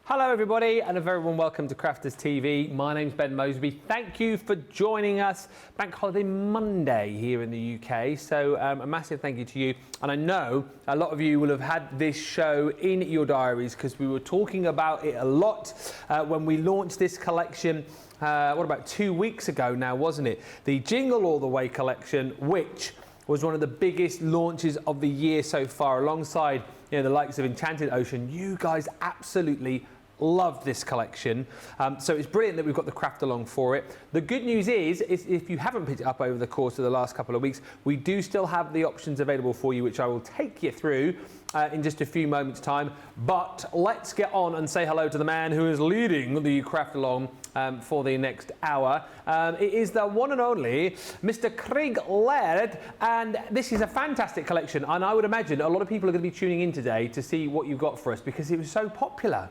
Hello everybody and a very warm welcome to Crafters TV. My name's Ben Moseby. Thank you for joining us. Bank Holiday Monday here in the UK, so a massive thank you to you. And I know a lot of you will have had this show in your diaries because we were talking about it a lot when we launched this collection, what about 2 weeks ago now, wasn't it? The Jingle All The Way collection, which was one of the biggest launches of the year so far, alongside the likes of Enchanted Ocean. You guys absolutely love this collection, so it's brilliant that we've got the craft along for it. The good news is if you haven't picked it up over the course of the last couple of weeks, we do still have the options available for you, which I will take you through in just a few moments time. But let's get on and say hello to the man who is leading the craft along for the next hour. It is the one and only Mr. Craig Laird, and this is a fantastic collection, and I would imagine a lot of people are going to be tuning in today to see what you've got for us because it was so popular.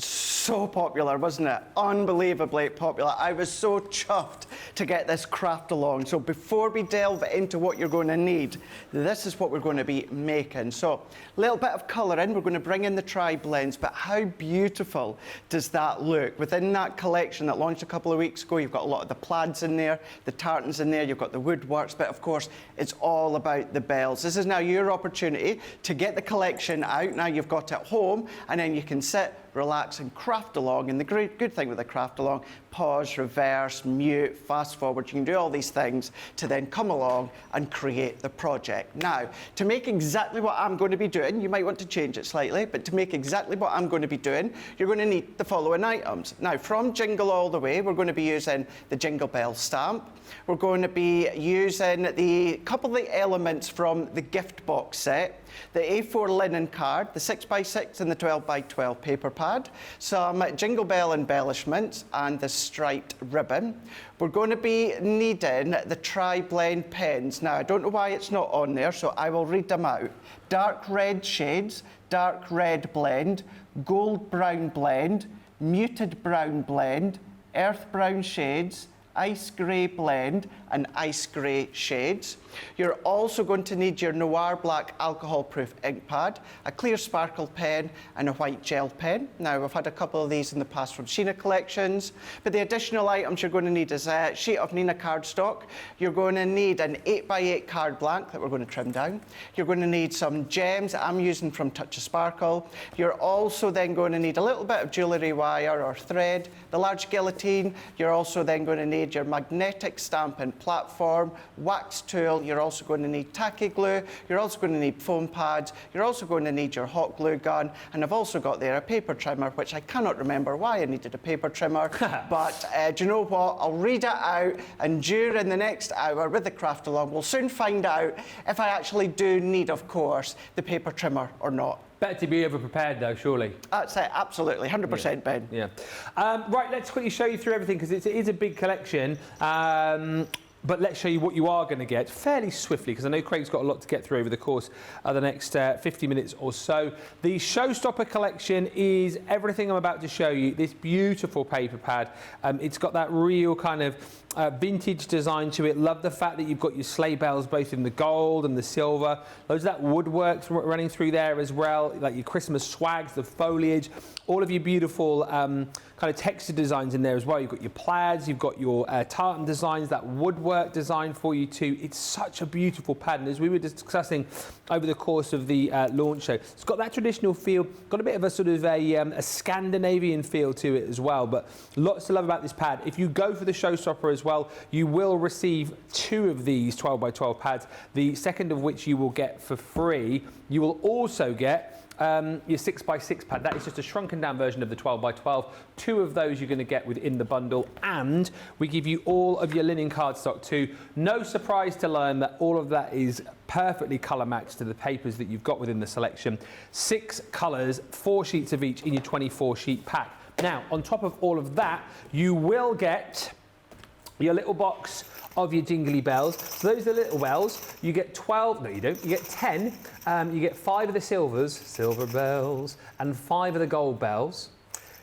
So popular, wasn't it? Unbelievably popular. I was so chuffed to get this craft along. So before we delve into what you're going to need, this is what we're going to be making. So a little bit of colour in. We're going to bring in the tri-blends, but how beautiful does that look? Within that collection that launched a couple of weeks ago, you've got a lot of the plaids in there, the tartans in there, you've got the woodworks, but of course, it's all about the bells. This is now your opportunity to get the collection out. Now you've got it home, and then you can sit, relax and craft along. And the good thing with the craft along, pause, reverse, mute, fast forward, you can do all these things to then come along and create the project. Now, to make exactly what I'm going to be doing, you might want to change it slightly, but to make exactly what I'm going to be doing, you're going to need the following items. Now, from Jingle All The Way, we're going to be using the Jingle Bell stamp. We're going to be using the couple of the elements from the gift box set, the A4 linen card, the 6x6 and the 12x12 paper pad, some Jingle Bell embellishments and the striped ribbon. We're going to be needing the tri-blend pens. Now, I don't know why it's not on there, so I will read them out. Dark red shades, dark red blend, gold brown blend, muted brown blend, earth brown shades, ice grey blend and ice grey shades. You're also going to need your Noir Black alcohol-proof ink pad, a clear sparkle pen and a white gel pen. Now, we've had a couple of these in the past from Sheena collections, but the additional items you're going to need is a sheet of Nina cardstock. You're going to need an 8x8 card blank that we're going to trim down. You're going to need some gems that I'm using from Touch of Sparkle. You're also then going to need a little bit of jewellery wire or thread, the large guillotine. You're also then going to need your magnetic stamping platform, wax tool. You're also going to need tacky glue. You're also going to need foam pads. You're also going to need your hot glue gun. And I've also got there a paper trimmer, which I cannot remember why I needed a paper trimmer. But do you know what? I'll read it out, and during the next hour with the craft along, we'll soon find out if I actually do need, of course, the paper trimmer or not. Better to be over-prepared though, surely. That's it, absolutely, 100% Ben. Yeah. Right, let's quickly show you through everything because it is a big collection. But let's show you what you are going to get fairly swiftly because I know Craig's got a lot to get through over the course of the next 50 minutes or so. The Showstopper collection is everything I'm about to show you. This beautiful paper pad. It's got that real kind of vintage design to it. Love the fact that you've got your sleigh bells both in the gold and the silver. Loads of that woodwork running through there as well, like your Christmas swags, the foliage, all of your beautiful kind of texture designs in there as well. You've got your plaids, you've got your tartan designs, that woodwork design for you too. It's such a beautiful pad, and as we were discussing over the course of the launch show, it's got that traditional feel, got a bit of a sort of a Scandinavian feel to it as well, but lots to love about this pad. If you go for the Showstopper as well, you will receive 2 of these 12x12 pads, the second of which you will get for free. You will also get your 6x6 pad. That is just a shrunken down version of the 12x12. 2 of those you're going to get within the bundle, and we give you all of your linen cardstock too. No surprise to learn that all of that is perfectly colour matched to the papers that you've got within the selection. 6 colours, 4 sheets of each in your 24 sheet pack. Now, on top of all of that, you will get your little box of your jingly bells. So those are the little bells. You get 12, no you don't, you get 10. You get 5 of the silver bells, and 5 of the gold bells.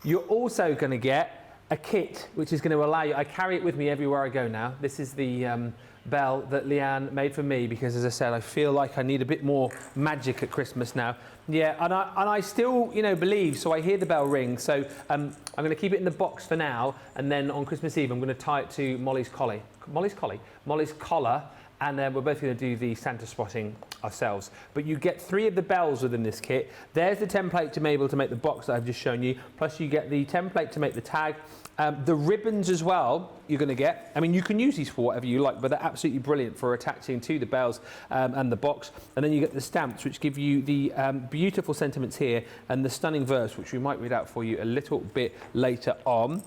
You're also going to get a kit, which is going to allow you, I carry it with me everywhere I go now. This is the bell that Leanne made for me because, as I said, I feel like I need a bit more magic at Christmas now. Yeah, and I still, you know, believe, so I hear the bell ring. So I'm going to keep it in the box for now, and then on Christmas Eve I'm going to tie it to Molly's collar, and then we're both going to do the Santa spotting ourselves. But you get 3 of the bells within this kit. There's the template to be able to make the box that I've just shown you, plus you get the template to make the tag. The ribbons as well you're going to get. I mean, you can use these for whatever you like, but they're absolutely brilliant for attaching to the bells and the box. And then you get the stamps, which give you the beautiful sentiments here and the stunning verse, which we might read out for you a little bit later on.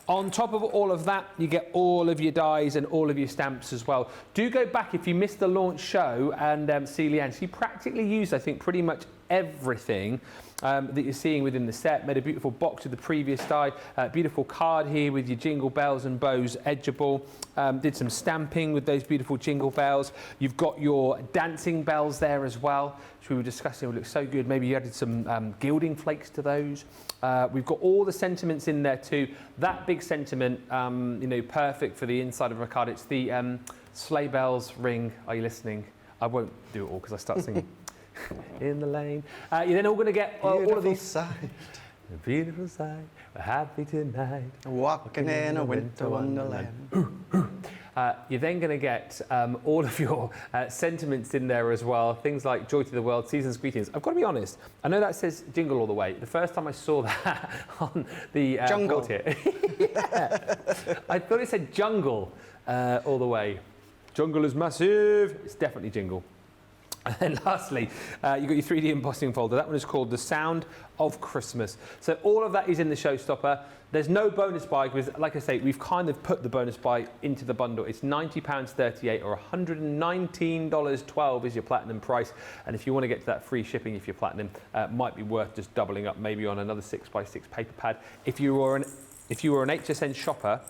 On top of all of that, you get all of your dies and all of your stamps as well. Do go back if you missed the launch show and see Leanne. She practically used, I think, pretty much everything that you're seeing within the set. Made a beautiful box with the previous die, beautiful card here with your jingle bells and bows edgeable. Did some stamping with those beautiful jingle bells. You've got your dancing bells there as well, which we were discussing, would look so good. Maybe you added some gilding flakes to those. We've got all the sentiments in there too. That big sentiment, you know, perfect for the inside of a card. It's the sleigh bells ring. Are you listening? I won't do it all because I start singing. In the lane. You're then all going to get all of these. Sight. A beautiful sight. We're happy tonight. Walking in a winter wonderland. You're then going to get all of your sentiments in there as well. Things like joy to the world, season's greetings. I've got to be honest. I know that says jingle all the way. The first time I saw that on the jungle here, yeah, I thought it said jungle all the way. Jungle is massive. It's definitely jingle. And then lastly, you've got your 3D embossing folder. That one is called The Sound of Christmas. So all of that is in the showstopper. There's no bonus buy because, like I say, we've kind of put the bonus buy into the bundle. It's £90.38 or $119.12 is your platinum price. And if you want to get to that free shipping, if you're platinum, might be worth just doubling up maybe on another 6x6 paper pad. If you were an HSN shopper,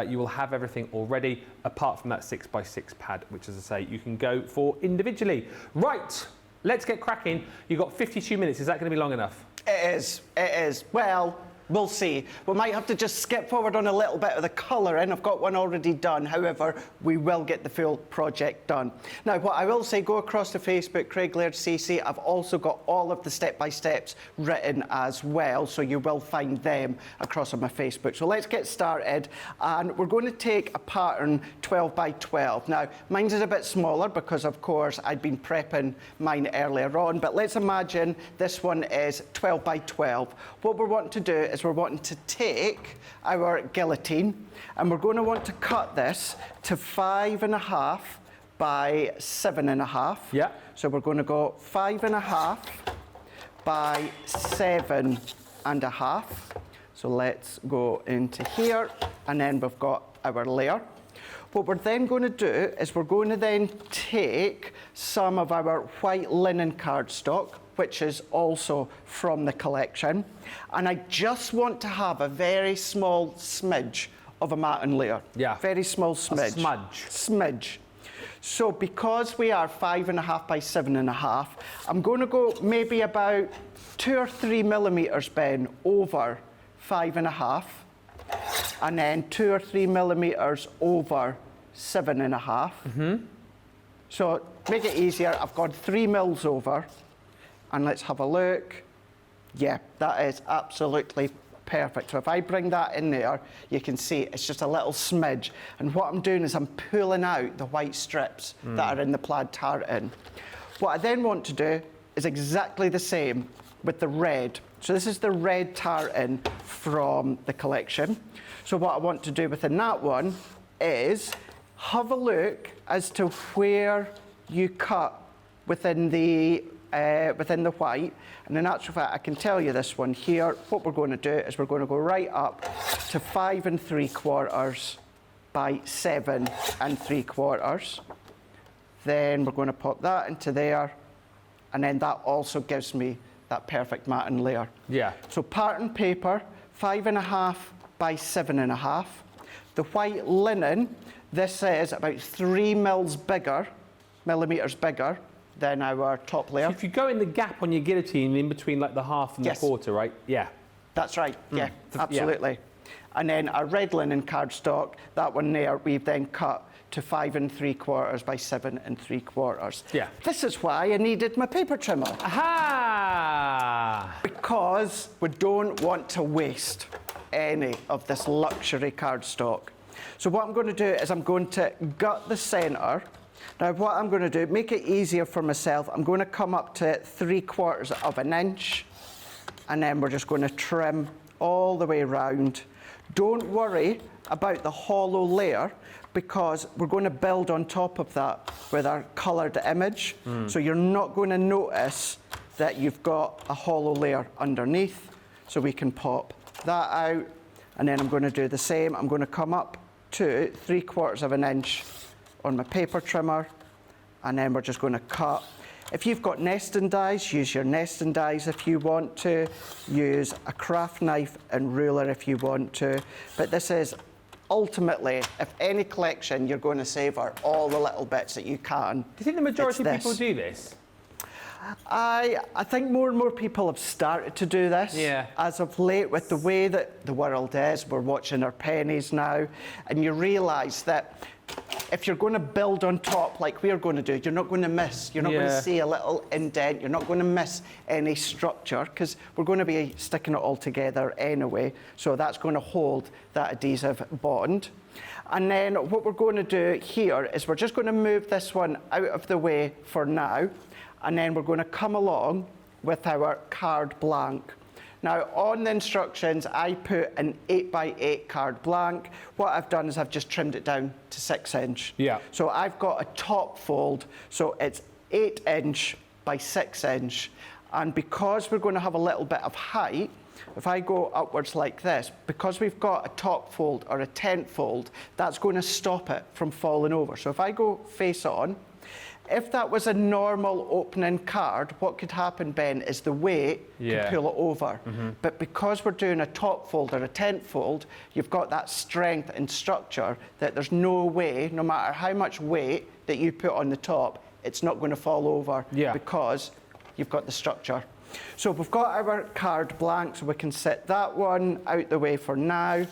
you will have everything already, apart from that 6x6 pad, which, as I say, you can go for individually. Right, let's get cracking. You've got 52 minutes. Is that going to be long enough? It is. It is. Well, we'll see. We might have to just skip forward on a little bit of the colouring. I've got one already done. However, we will get the full project done. Now, what I will say, go across to Facebook, Craig Laird CC. I've also got all of the step-by-steps written as well, so you will find them across on my Facebook. So let's get started. And we're going to take a pattern 12 by 12. Now, mine's is a bit smaller because, of course, I'd been prepping mine earlier on. But let's imagine this one is 12 by 12. What we're wanting to do is we're wanting to take our guillotine and we're going to want to cut this to 5.5 by 7.5. Yeah. So we're going to go 5.5 by 7.5. So let's go into here and then we've got our layer. What we're then going to do is we're going to then take some of our white linen cardstock, which is also from the collection. And I just want to have a very small smidge of a matte layer. Yeah. Very small smidge. A smudge. Smidge. So because we are 5.5 by 7.5, I'm going to go maybe about 2 or 3 millimetres, Ben, over 5.5. And then 2 or 3 millimetres over 7.5. Mm-hmm. So make it easier, I've gone 3 mils over. And let's have a look. Yeah, that is absolutely perfect. So if I bring that in there, you can see it's just a little smidge. And what I'm doing is I'm pulling out the white strips that are in the plaid tartan. What I then want to do is exactly the same with the red. So this is the red tartan from the collection. So what I want to do within that one is have a look as to where you cut within the white, and in actual fact I can tell you this one here. What we're going to do is we're going to go right up to 5 3/4 by 7 3/4. Then we're going to pop that into there, and then that also gives me that perfect matte layer. Yeah. So pattern paper 5.5 by 7.5. The white linen, this is about 3 millimetres bigger than our top layer. So if you go in the gap on your guillotine in between like the half and Yes. the quarter, right? Yeah. That's right, yeah, absolutely. Yeah. And then our red linen cardstock, that one there, we've then cut to 5 3/4 by 7 3/4. Yeah. This is why I needed my paper trimmer. Aha! Because we don't want to waste any of this luxury cardstock. So what I'm going to do is I'm going to gut the centre. Now what I'm going to do, make it easier for myself, I'm going to come up to 3/4 of an inch, and then we're just going to trim all the way around. Don't worry about the hollow layer, because we're going to build on top of that with our coloured image. So you're not going to notice that you've got a hollow layer underneath. So we can pop that out, and then I'm going to do the same. I'm going to come up to 3/4 of an inch on my paper trimmer, and then we're just going to cut. If you've got nesting dies, use your nesting dies if you want to. Use a craft knife and ruler if you want to. But this is ultimately, if any collection you're going to savour all the little bits that you can. Do you think the majority of it's people this. do this? I think more and more people have started to do this. Yeah. As of late, with the way that the world is, we're watching our pennies now, and you realise that if you're going to build on top like we're going to do, you're not going to miss. You're not going to see a little indent. You're not going to miss any structure, because we're going to be sticking it all together anyway. So that's going to hold that adhesive bond. And then what we're going to do here is we're just going to move this one out of the way for now. And then we're going to come along with our card blank. Now, on the instructions, I put an 8x8 card blank. What I've done is I've just trimmed it down to 6 inch. Yeah. So I've got a top fold, so it's 8 inch by 6 inch. And because we're going to have a little bit of height, if I go upwards like this, because we've got a top fold or a tent fold, that's going to stop it from falling over. So if I go face on, if that was a normal opening card, what could happen, Ben, is the weight could pull it over. But because we're doing a top fold or a tent fold, you've got that strength and structure that there's no way, no matter how much weight that you put on the top, it's not going to fall over because you've got the structure. So we've got our card blank, so we can set that one out the way for now.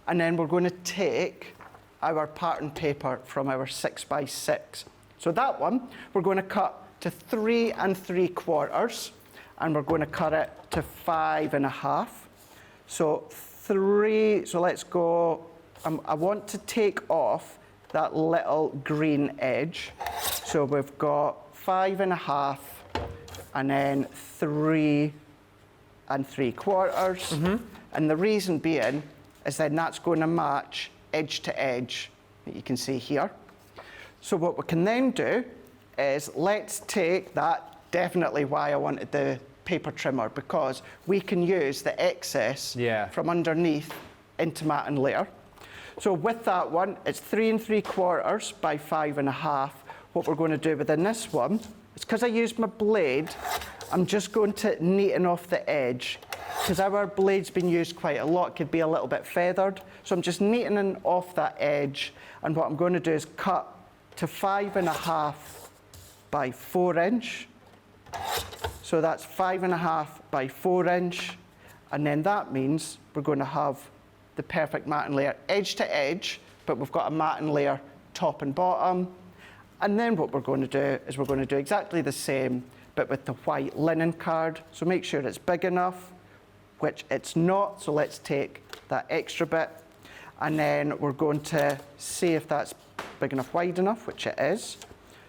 And then we're going to take our pattern paper from our 6x6. So that one, we're going to cut to 3 3/4, and we're going to cut it to 5 1/2. So let's go, I want to take off that little green edge. So we've got 5 1/2, and then 3 3/4. And the reason being is then that's going to match edge to edge that you can see here. So what we can then do is let's take that, definitely why I wanted the paper trimmer, because we can use the excess from underneath into matting layer. So with that one, it's 3 3/4 by 5 1/2. What we're going to do within this one, it's because I used my blade, I'm just going to neaten off the edge, because our blade's been used quite a lot, could be a little bit feathered. So I'm just neatening off that edge, and what I'm going to do is cut to 5 1/2 by 4 inch. So that's 5 1/2 by 4 inch. And then that means we're going to have the perfect matting layer edge to edge, but we've got a matting layer top and bottom. And then what we're going to do is we're going to do exactly the same, but with the white linen card. So make sure it's big enough, which it's not. So let's take that extra bit, and then we're going to see if that's big enough, wide enough, which it is.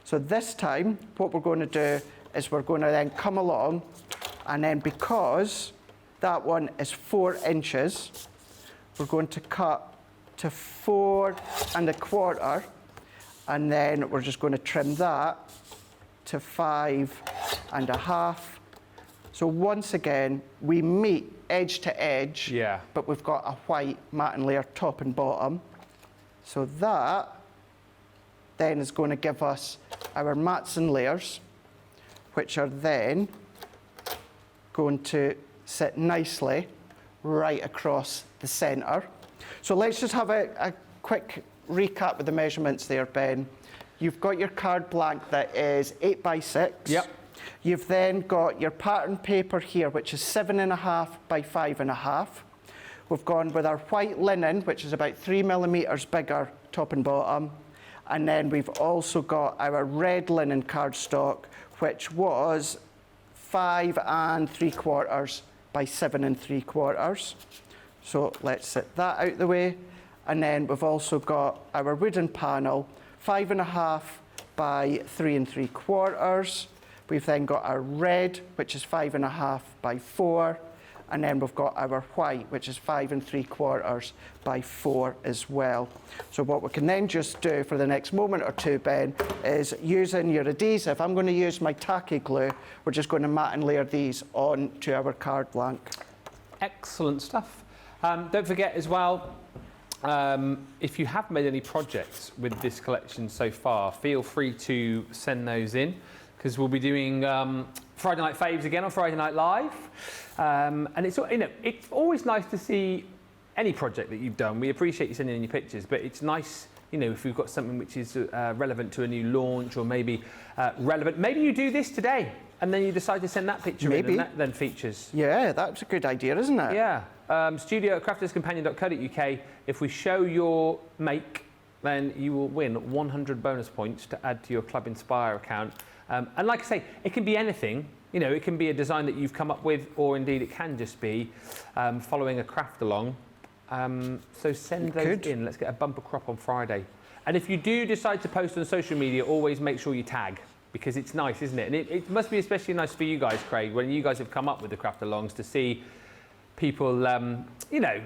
So this time, what we're going to do is we're going to then come along, and then because that one is 4 inches, we're going to cut to 4 1/4, and then we're just going to trim that to 5 1/2. So once again, we meet edge to edge, but we've got a white matting layer top and bottom. So that then is going to give us our mats and layers, which are then going to sit nicely right across the centre. So let's just have a quick recap with the measurements there, Ben. You've got your card blank that is 8x6. Yep. You've then got your pattern paper here, which is 7 1/2 by 5 1/2. We've gone with our white linen, which is about 3 millimetres bigger top and bottom. And then we've also got our red linen cardstock, which was 5 3/4 by 7 3/4. So let's set that out the way. And then we've also got our wooden panel, 5.5 by 3 3/4. We've then got our red, which is 5.5 by 4. And then we've got our white, which is 5 3/4 by 4 as well. So what we can then just do for the next moment or two, Ben, is using your adhesive. I'm going to use my tacky glue. We're just going to mat and layer these onto our card blank. Excellent stuff. Don't forget as well, if you have made any projects with this collection so far, feel free to send those in, because we'll be doing Friday Night Faves again on Friday Night Live. And it's, you know, it's always nice to see any project that you've done. We appreciate you sending in your pictures, but it's nice, you know, if we've got something which is relevant to a new launch, or maybe relevant. Maybe you do this today and then you decide to send that picture in, and that then features. Yeah, that's a good idea, isn't it? Yeah. studio@crafterscompanion.co.uk. If we show your make, then you will win 100 bonus points to add to your Club Inspire account. And like I say, it can be anything. You know, it can be a design that you've come up with, or indeed it can just be following a craft along. So send those in. Let's get a bumper crop on Friday. And if you do decide to post on social media, always make sure you tag, because it's nice, isn't it? And it must be especially nice for you guys, Craig, when you guys have come up with the craft alongs, to see people, you know,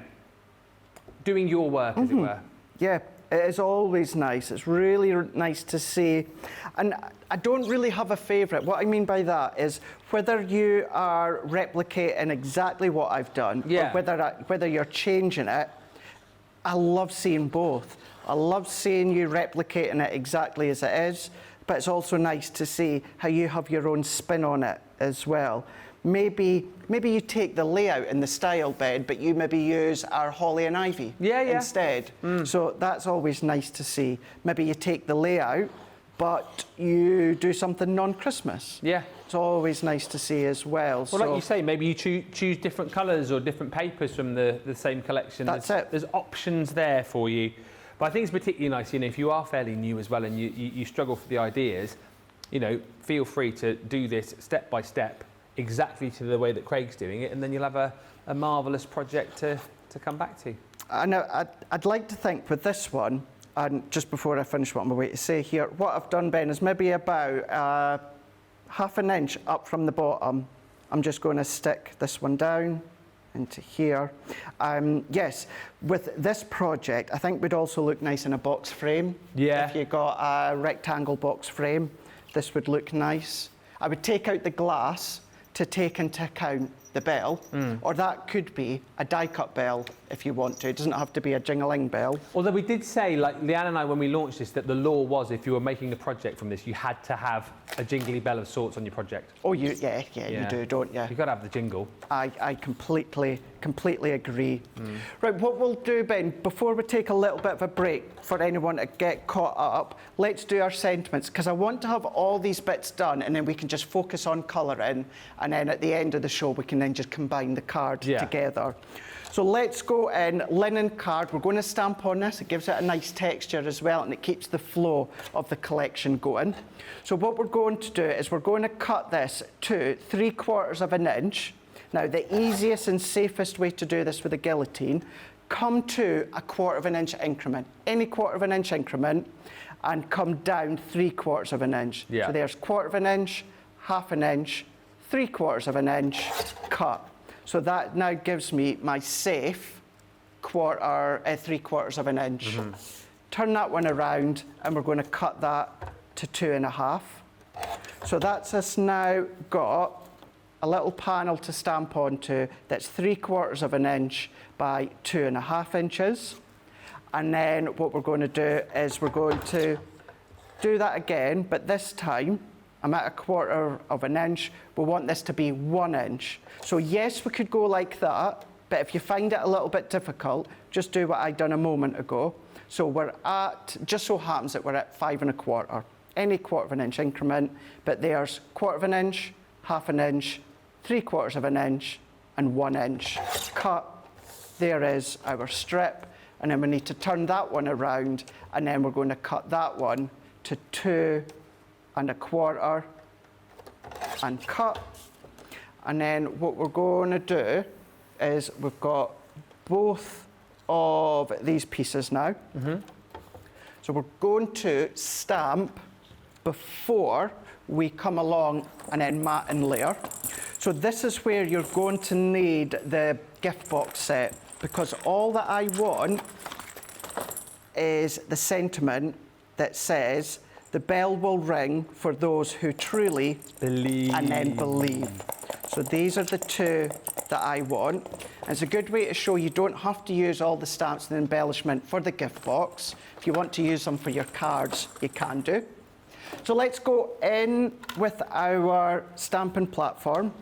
doing your work, as it were. Yeah, it is always nice. It's really nice to see. And I don't really have a favourite. What I mean by that is whether you are replicating exactly what I've done, or whether you're changing it, I love seeing both. I love seeing you replicating it exactly as it is, but it's also nice to see how you have your own spin on it as well. Maybe you take the layout and the style, Ben, but you maybe use our holly and ivy instead. So that's always nice to see. Maybe you take the layout, but you do something non-Christmas. Yeah. It's always nice to see as well. Well, like you say, maybe you choose different colours or different papers from the same collection. That's it. There's options there for you. But I think it's particularly nice, you know, if you are fairly new as well and you struggle for the ideas, you know, feel free to do this step by step, exactly to the way that Craig's doing it, and then you'll have a marvellous project to come back to. And I'd like to think with this one, and just before I finish what I'm going to say here, what I've done, Ben, is maybe about ½ an inch up from the bottom. I'm just going to stick this one down into here. Yes, with this project, I think would also look nice in a box frame. Yeah. If you got a rectangle box frame, this would look nice. I would take out the glass to take into account the bell, or that could be a die-cut bell if you want to. It doesn't have to be a jingling bell. Although we did say, like Leanne and I, when we launched this, that the law was if you were making a project from this, you had to have a jingly bell of sorts on your project. Oh, you do, don't you? You've got to have the jingle. I completely agree. Right, what we'll do, Ben, before we take a little bit of a break for anyone to get caught up, let's do our sentiments, because I want to have all these bits done, and then we can just focus on colouring, and then at the end of the show we can then just combine the card together. So let's go in linen card. We're going to stamp on this. It gives it a nice texture as well, and it keeps the flow of the collection going. So what we're going to do is we're going to cut this to 3/4 of an inch. Now, the easiest and safest way to do this with a guillotine, come to a 1/4 of an inch increment, any 1/4 of an inch increment, and come down 3/4 of an inch. So there's 1/4 of an inch, ½ an inch, 3/4 of an inch, cut. So that now gives me my safe 3/4 of an inch. Turn that one around, and we're going to cut that to 2.5. So that's us now got a little panel to stamp onto that's 3/4 of an inch by 2.5 inches. And then what we're going to do is we're going to do that again, but this time I'm at 1/4 of an inch. We want this to be 1 inch. So yes, we could go like that, but if you find it a little bit difficult, just do what I done a moment ago. So we're at, just so happens that we're at 5 1/4, any 1/4 of an inch increment, but there's 1/4 of an inch, ½ an inch, 3/4 of an inch, and 1 inch. Cut, there is our strip, and then we need to turn that one around, and then we're going to cut that one to 2 1/4 and cut. And then what we're going to do is we've got both of these pieces now. So we're going to stamp before we come along and then mat and layer. So this is where you're going to need the gift box set, because all that I want is the sentiment that says the bell will ring for those who truly Believe. and then believe. So these are the two that I want. And it's a good way to show you don't have to use all the stamps and embellishment for the gift box. If you want to use them for your cards, you can do. So let's go in with our stamping platform.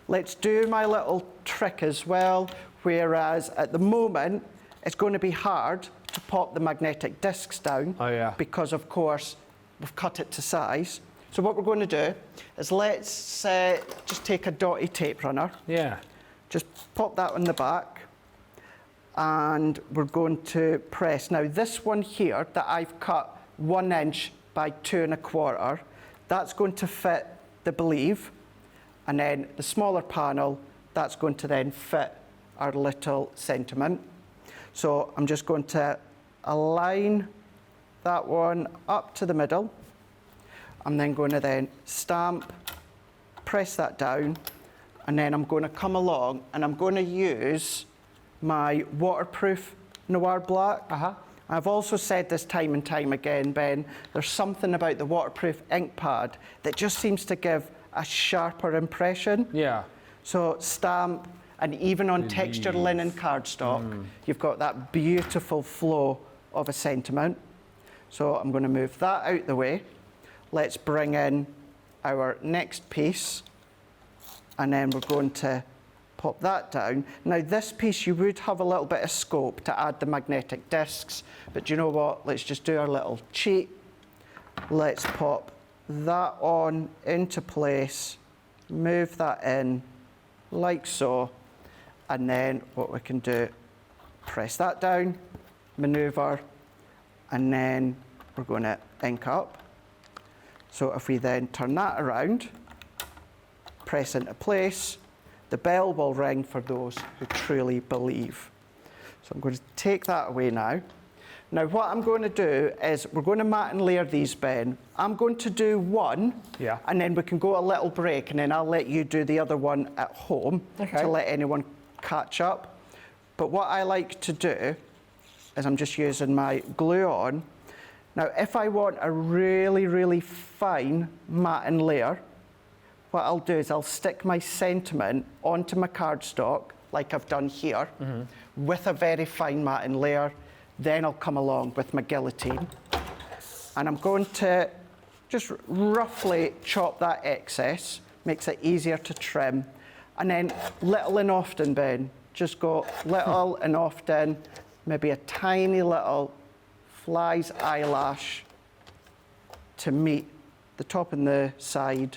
Let's do my little trick as well, whereas at the moment, it's going to be hard to pop the magnetic discs down. Oh, yeah. Because, of course, we've cut it to size. So what we're going to do is let's just take a dotty tape runner. Yeah. Just pop that on the back. And we're going to press. Now, this one here that I've cut 1 inch by 2 1/4, that's going to fit the believe. And then the smaller panel, that's going to then fit our little sentiment. So I'm just going to align that one up to the middle. I'm then going to then stamp, press that down, and then I'm going to come along and I'm going to use my waterproof Noir Black. I've also said this time and time again, Ben, there's something about the waterproof ink pad that just seems to give a sharper impression. Yeah. So stamp, and even on textured linen cardstock, you've got that beautiful flow of a sentiment. So I'm going to move that out the way. Let's bring in our next piece, and then we're going to pop that down. Now this piece, you would have a little bit of scope to add the magnetic discs, but you know what? Let's just do our little cheat. Let's pop that on into place, move that in like so, and then what we can do, press that down, maneuver, and then we're going to ink up. So if we then turn that around, press into place, the bell will ring for those who truly believe. So I'm going to take that away now. Now what I'm going to do is we're going to mat and layer these, Ben. I'm going to do one, and then we can go a little break, and then I'll let you do the other one at home to let anyone catch up. But what I like to do is I'm just using my glue on. Now if I want a really, really fine mat and layer, what I'll do is I'll stick my sentiment onto my cardstock, like I've done here, with a very fine mat and layer. Then I'll come along with my guillotine. And I'm going to just roughly chop that excess, makes it easier to trim. And then little and often, Ben, just go little and often, maybe a tiny little fly's eyelash to meet the top and the side.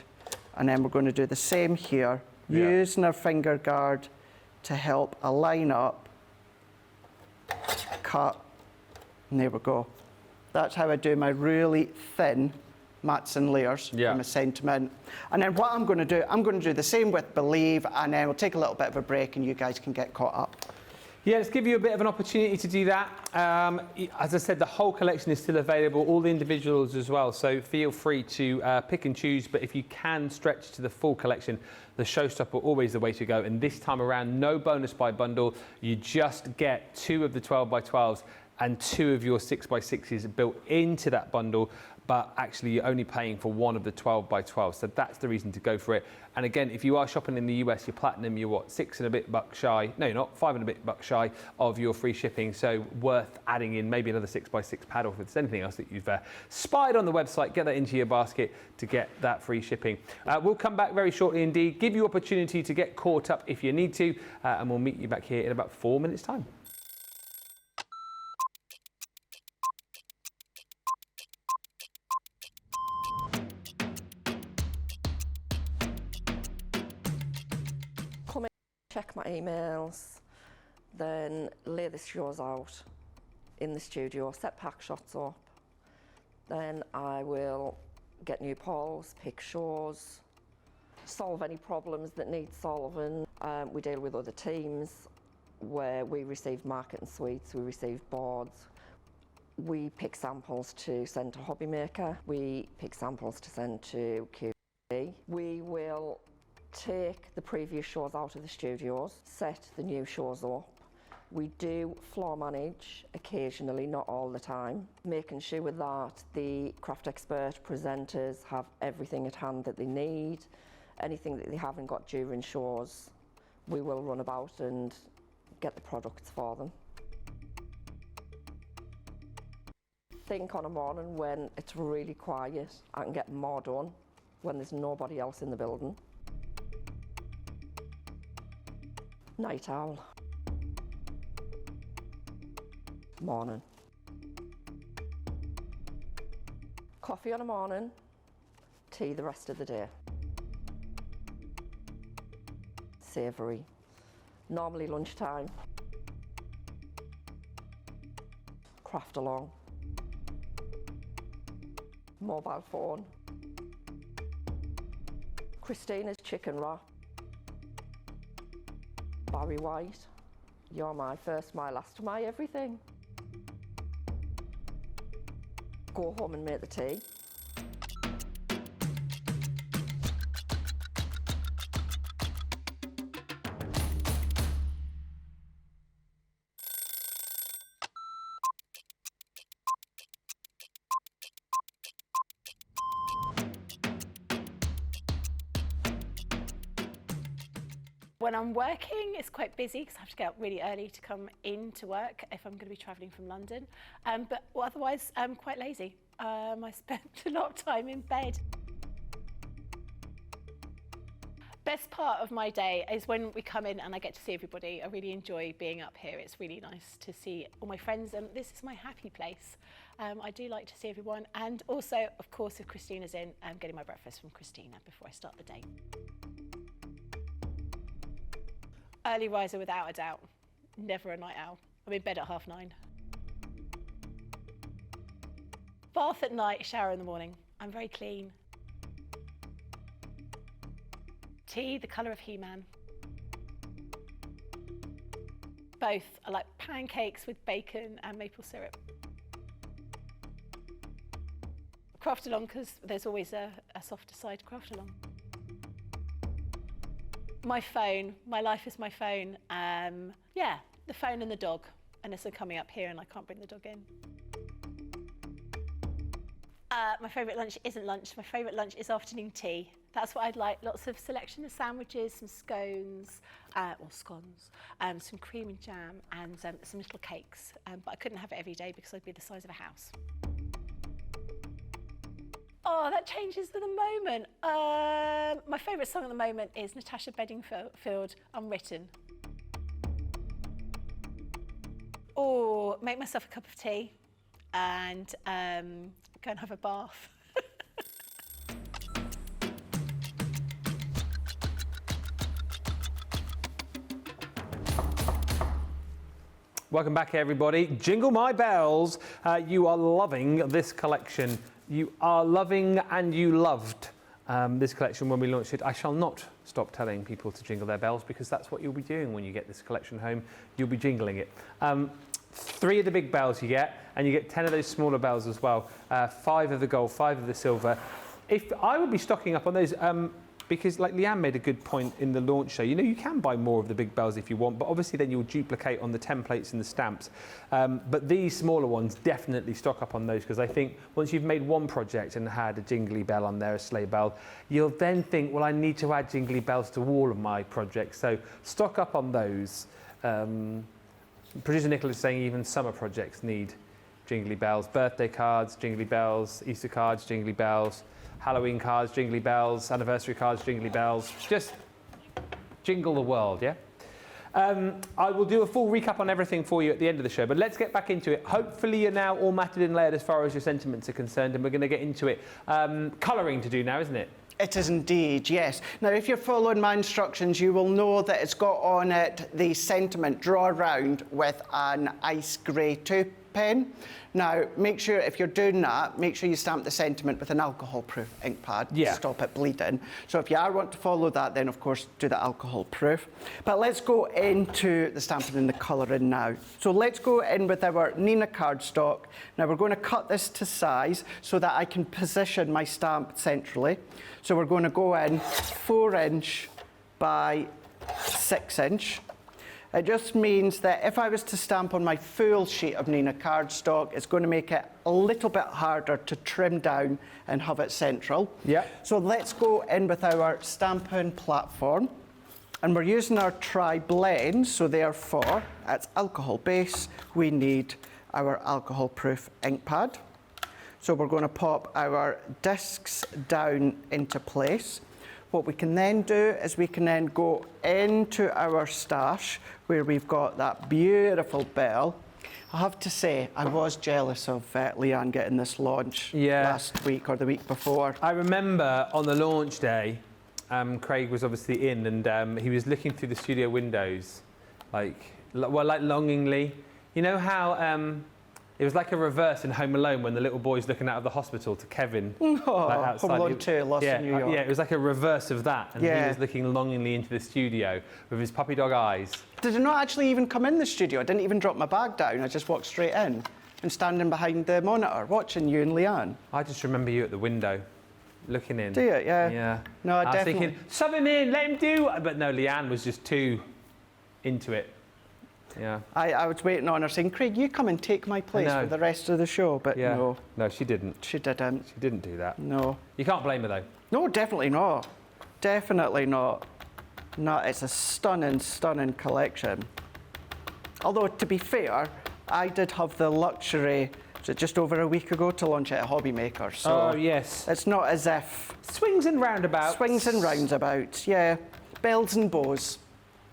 And then we're going to do the same here, using our finger guard to help align up, cut, and there we go. That's how I do my really thin mats and layers for my sentiment. And then what I'm going to do, I'm going to do the same with Believe, and then we'll take a little bit of a break and you guys can get caught up. Yeah, let's give you a bit of an opportunity to do that. As I said, the whole collection is still available, all the individuals as well, so feel free to pick and choose, but if you can stretch to the full collection, the showstopper always the way to go. And this time around, no bonus by bundle, you just get 2 of the 12x12s and 2 of your 6x6s built into that bundle, but actually you're only paying for 1 of the 12x12, so that's the reason to go for it. And again, if you are shopping in the US, your platinum, you're what, $6 and a bit shy, no you're not, $5 and a bit shy of your free shipping, so worth adding in maybe another 6x6 pad, or if there's anything else that you've spied on the website, get that into your basket to get that free shipping. We'll come back very shortly indeed, give you opportunity to get caught up if you need to, and we'll meet you back here in about 4 minutes time. Check my emails, then lay the straws out in the studio, set pack shots up. Then I will get new polls, pick shows, solve any problems that need solving. We deal with other teams where we receive marketing suites, we receive boards. We pick samples to send to Hobby Maker. We pick samples to send to QB. We will take the previous shows out of the studios, set the new shows up. We do floor manage occasionally, not all the time, making sure that the craft expert presenters have everything at hand that they need. Anything that they haven't got during shows, we will run about and get the products for them. Think on a morning when it's really quiet, I can get more done when there's nobody else in the building. Night owl. Morning. Coffee on a morning, tea the rest of the day. Savoury. Normally lunchtime. Craft along. Mobile phone. Christina's chicken wrap. Barry White. You're my first, my last, my everything. Go home and make the tea. When I'm working, it's quite busy because I have to get up really early to come into work if I'm going to be travelling from London. But otherwise, I'm quite lazy. I spend a lot of time in bed. Best part of my day is when we come in and I get to see everybody. I really enjoy being up here. It's really nice to see all my friends, and this is my happy place. I do like to see everyone, and also, of course, if Christina's in, I'm getting my breakfast from Christina before I start the day. Early riser without a doubt, never a night owl. I'm in bed at 9:30. Bath at night, shower in the morning. I'm very clean. Tea, the colour of He-Man. Both. I like pancakes with bacon and maple syrup. Craft along because there's always a softer side to craft along. My phone, my life is my phone. Yeah, the phone and the dog, unless I'm coming up here and I can't bring the dog in. My favourite lunch isn't lunch, my favourite lunch is afternoon tea. That's what I'd like, lots of selection of sandwiches, some scones, or scones, some cream and jam, and some little cakes. But I couldn't have it every day because I'd be the size of a house. Oh, that changes with the moment. My favourite song at the moment is Natasha Bedingfield, Unwritten. Or make myself a cup of tea and go and have a bath. Welcome back, everybody. Jingle my bells. You are loving this collection. You are loving and you loved this collection when we launched it. I shall not stop telling people to jingle their bells because that's what you'll be doing when you get this collection home. You'll be jingling it. 3 of the big bells you get, and you get 10 of those smaller bells as well. 5 of the gold, 5 of the silver. If I would be stocking up on those, because like Leanne made a good point in the launch show, you know, you can buy more of the big bells if you want, but obviously then you'll duplicate on the templates and the stamps. But these smaller ones, definitely stock up on those, because I think once you've made one project and had a jingly bell on there, a sleigh bell, you'll then think, well, I need to add jingly bells to all of my projects. So stock up on those. Producer Nicholas is saying even summer projects need jingly bells. Birthday cards, jingly bells. Easter cards, jingly bells. Halloween cards, jingly bells. Anniversary cards, jingly bells. Just jingle the world, yeah? I will do a full recap on everything for you at the end of the show, but let's get back into it. Hopefully you're now all matted and layered as far as your sentiments are concerned, and we're going to get into it. Colouring to do now, isn't it? It is indeed, yes. Now, if you're following my instructions, you will know that it's got on it the sentiment draw round with an ice grey 2 pen. Now, make sure, if you're doing that, make sure you stamp the sentiment with an alcohol-proof ink pad to stop it bleeding. So if you want to follow that, then of course do the alcohol-proof. But let's go into the stamping and the colouring now. So let's go in with our Nina cardstock. Now we're going to cut this to size so that I can position my stamp centrally. So we're going to go in 4" by 6". It just means that if I was to stamp on my full sheet of Nina cardstock, it's going to make it a little bit harder to trim down and have it central. Yeah. So let's go in with our stamping platform. And we're using our tri-blend, so therefore, it's alcohol base. We need our alcohol-proof ink pad. So we're going to pop our discs down into place. What we can then do is we can then go into our stash where we've got that beautiful bell. I have to say, I was jealous of Leanne getting this launch last week or the week before. I remember on the launch day, Craig was obviously in and he was looking through the studio windows, like longingly. You know how it was like a reverse in Home Alone when the little boy's looking out of the hospital to Kevin. Home Alone 2, Lost in New York. Yeah, it was like a reverse of that. And he was looking longingly into the studio with his puppy dog eyes. Did I not actually even come in the studio? I didn't even drop my bag down. I just walked straight in and standing behind the monitor, watching you and Leanne. I just remember you at the window, looking in. Do you? Yeah. Yeah. No, I was definitely... thinking, sub him in, let him do. But no, Leanne was just too into it. Yeah. I was waiting on her saying, Craig, you come and take my place for the rest of the show. But no. No, she didn't. She didn't. She didn't do that. No. You can't blame her, though. No, definitely not. Definitely not. No, it's a stunning, stunning collection. Although, to be fair, I did have the luxury, was it just over a week ago, to launch it at Hobby Maker. So yes. It's not as if... Swings and roundabouts. Swings and roundabouts, yeah. Bells and bows.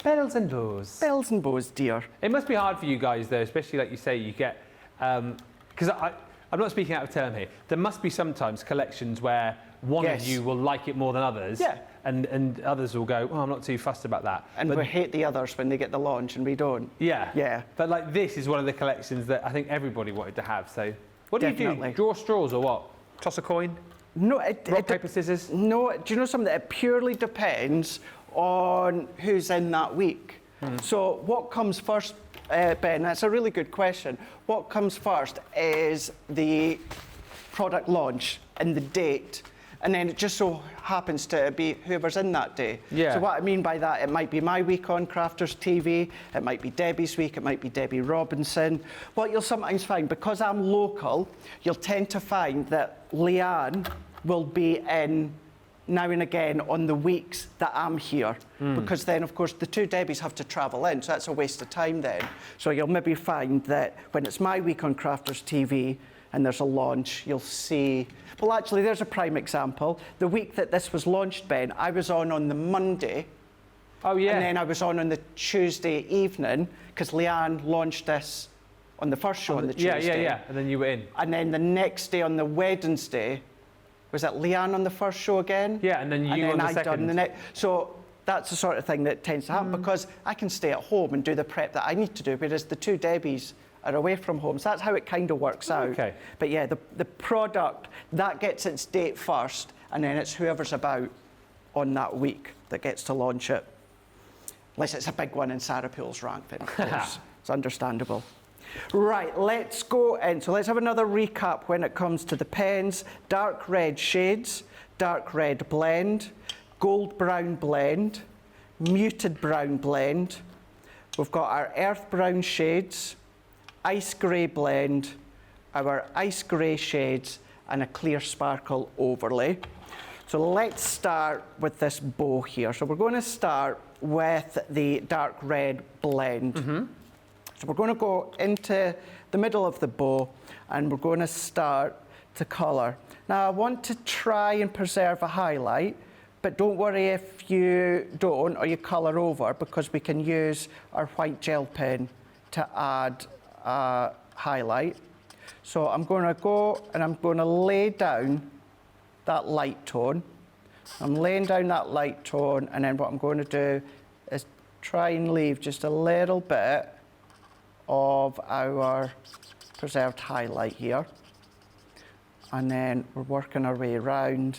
Bells and bows. Bells and bows, dear. It must be hard for you guys, though, especially like you say, you get... Because I'm not speaking out of turn here. There must be sometimes collections where one of you will like it more than others. Yeah. And others will go, oh, I'm not too fussed about that. And we hate the others when they get the launch and we don't. Yeah. Yeah. But like this is one of the collections that I think everybody wanted to have. So what do you do? Draw straws or what? Toss a coin? No, rock, paper, scissors? No, do you know something? It purely depends on who's in that week. So what comes first, Ben? That's a really good question. What comes first is the product launch and the date. And then it just so happens to be whoever's in that day. Yeah. So what I mean by that, it might be my week on Crafters TV, it might be Debbie's week, it might be Debbie Robinson. What you'll sometimes find, because I'm local, you'll tend to find that Leanne will be in now and again on the weeks that I'm here. Because then, of course, the two Debbies have to travel in, so that's a waste of time then. So you'll maybe find that when it's my week on Crafters TV and there's a launch, you'll see... Well, actually, there's a prime example. The week that this was launched, Ben, I was on the Monday. Oh, yeah. And then I was on the Tuesday evening, because Leanne launched this on the first show on the Tuesday. Yeah. And then you were in. And then the next day on the Wednesday, was it Leanne on the first show again? Yeah, and then you on the second. Done the next. So that's the sort of thing that tends to happen, because I can stay at home and do the prep that I need to do, whereas the two Debbies are away from home. So that's how it kind of works out. Okay. But yeah, the product, that gets its date first, and then it's whoever's about on that week that gets to launch it. Unless it's a big one in Sarah Poole's rank, then of course. It's understandable. Right, let's go in. So let's have another recap when it comes to the pens. Dark red shades, dark red blend, gold brown blend, muted brown blend. We've got our earth brown shades, ice grey blend, our ice grey shades, and a clear sparkle overlay. So let's start with this bow here. So we're going to start with the dark red blend. So we're going to go into the middle of the bow and we're going to start to colour. Now I want to try and preserve a highlight, but don't worry if you don't or you colour over, because we can use our white gel pen to add a highlight. So I'm going to go and I'm going to lay down that light tone. I'm laying down that light tone, and then what I'm going to do is try and leave just a little bit of our preserved highlight here. And then we're working our way around.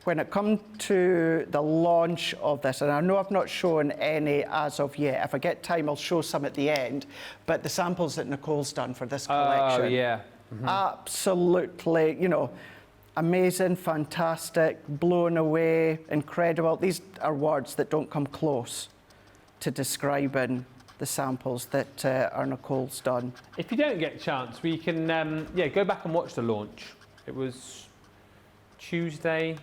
When it comes to the launch of this, and I know I've not shown any as of yet, if I get time I'll show some at the end, but the samples that Nicole's done for this collection. Oh, yeah. Absolutely, you know, amazing, fantastic, blown away, incredible. These are words that don't come close to describing the samples that our Nicole's done. If you don't get a chance, we can go back and watch the launch. It was Tuesday,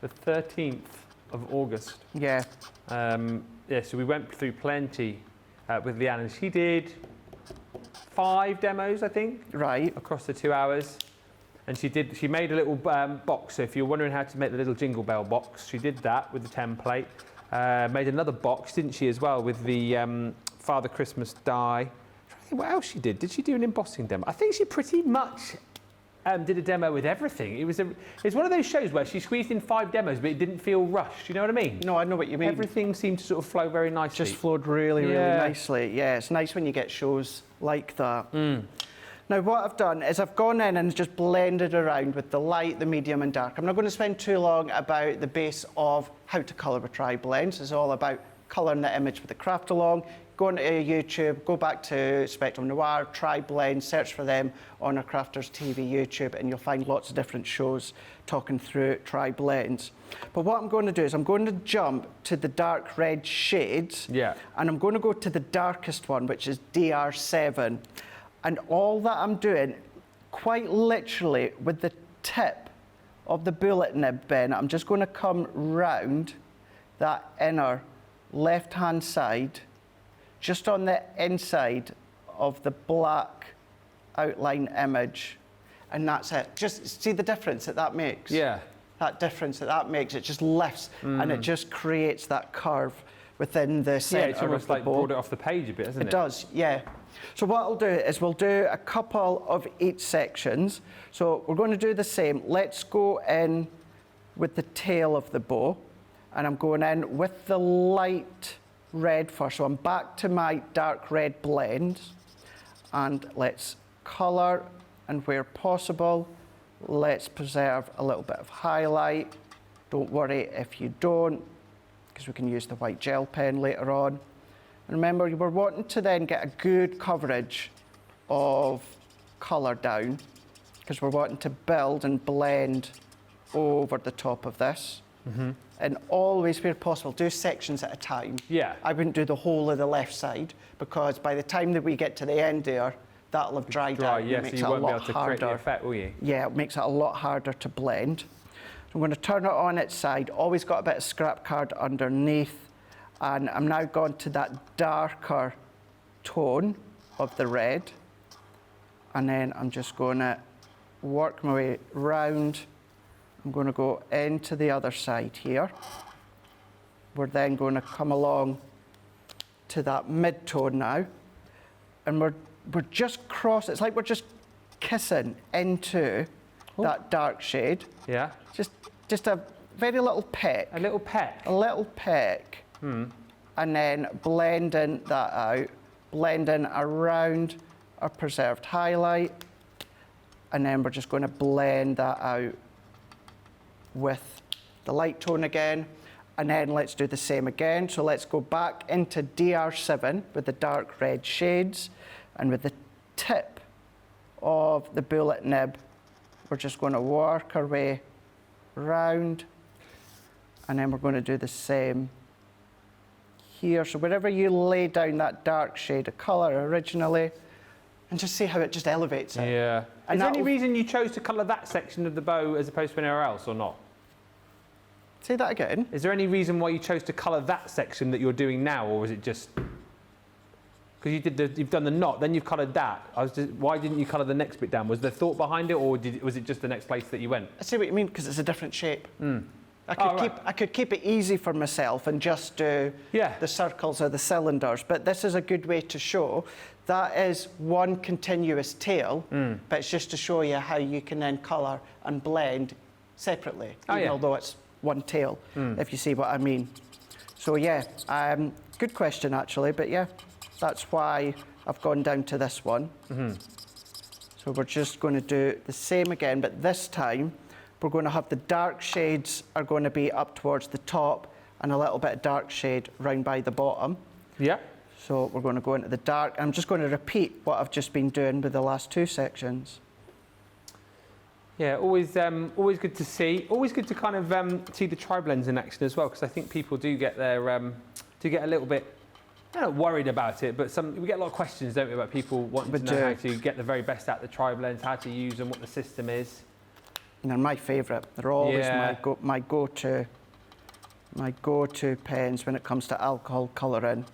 the 13th of August. Yeah. So we went through plenty with Leanne, and she did 5 demos, I think, Right. across the 2 hours. And she made a little box. So if you're wondering how to make the little jingle bell box, she did that with the template. Made another box, didn't she, as well, with the Father Christmas die. I'm trying to think what else she did. Did she do an embossing demo? I think she pretty much did a demo with everything. It's one of those shows where she squeezed in 5 demos, but it didn't feel rushed. You know what I mean? No, I know what you mean. Everything seemed to sort of flow very nicely. Just flowed really, really Yeah. nicely. Yeah, it's nice when you get shows like that. Now, what I've done is I've gone in and just blended around with the light, the medium and dark. I'm not going to spend too long about the base of how to colour with tri-blends. It's all about colouring the image with the craft along. Go onto YouTube, go back to Spectrum Noir, tri-blend, search for them on our Crafters TV YouTube, and you'll find lots of different shows talking through tri-blends. But what I'm going to do is I'm going to jump to the dark red shades, Yeah. and I'm going to go to the darkest one, which is DR7. And all that I'm doing, quite literally, with the tip of the bullet nib pen, I'm just going to come round that inner left-hand side, just on the inside of the black outline image, and that's it. Just see the difference that makes? Yeah. That difference that makes, it just lifts, and it just creates that curve within the Yeah, centre it's almost of the like bow. brought it off the page a bit, hasn't it? It does, yeah. So what I'll do is we'll do a couple of each sections. So we're going to do the same. Let's go in with the tail of the bow, and I'm going in with the light red first. So I'm back to my dark red blend, and let's colour, and where possible, let's preserve a little bit of highlight. Don't worry if you don't, because we can use the white gel pen later on. And remember, you were wanting to then get a good coverage of colour down, because we're wanting to build and blend over the top of this. And always, where possible, do sections at a time. Yeah. I wouldn't do the whole of the left side, because by the time that we get to the end there, that'll have dried out. Yeah, It so makes you it a won't be lot able to create the harder. effect, will you? Yeah, it makes it a lot harder to blend. So I'm going to turn it on its side. Always got a bit of scrap card underneath. And I'm now gone to that darker tone of the red. And then I'm just going to work my way round. I'm going to go into the other side here. We're then going to come along to that mid-tone now. And we're just it's like we're just kissing into that dark shade. Yeah. Just a very little peck. A little peck. A little peck. And then blending that out, blending around our preserved highlight. And then we're just going to blend that out with the light tone again. And then let's do the same again. So let's go back into DR7 with the dark red shades, and with the tip of the bullet nib, we're just going to work our way round, and then we're going to do the same here. So wherever you lay down that dark shade of colour originally, and just see how it just elevates it. Yeah. And Is there any that'll- reason you chose to colour that section of the bow as opposed to anywhere else, or not? Say that again. Is there any reason why you chose to colour that section that you're doing now, or was it just because you've done the knot, then you've coloured that? Why didn't you colour the next bit down? Was there thought behind it, or was it just the next place that you went? I see what you mean, because it's a different shape. Right. I could keep it easy for myself and just do Yeah. the circles or the cylinders, but this is a good way to show that is one continuous tail, but it's just to show you how you can then colour and blend separately, Oh, even yeah. although it's one tail, if you see what I mean. So yeah, good question actually, but yeah, that's why I've gone down to this one. So we're just going to do the same again, but this time we're going to have the dark shades are going to be up towards the top and a little bit of dark shade round by the bottom. Yeah. So we're going to go into the dark. I'm just going to repeat what I've just been doing with the last two sections. Yeah, always good to see. Always good to kind of see the tri-blends in action as well, because I think people do get their do get a little bit, they're not worried about it, but we get a lot of questions, don't we, about people wanting to know how to get the very best out of the tri-blends, how to use them, what the system is. And they're my favourite. They're always my go-to pens when it comes to alcohol colouring.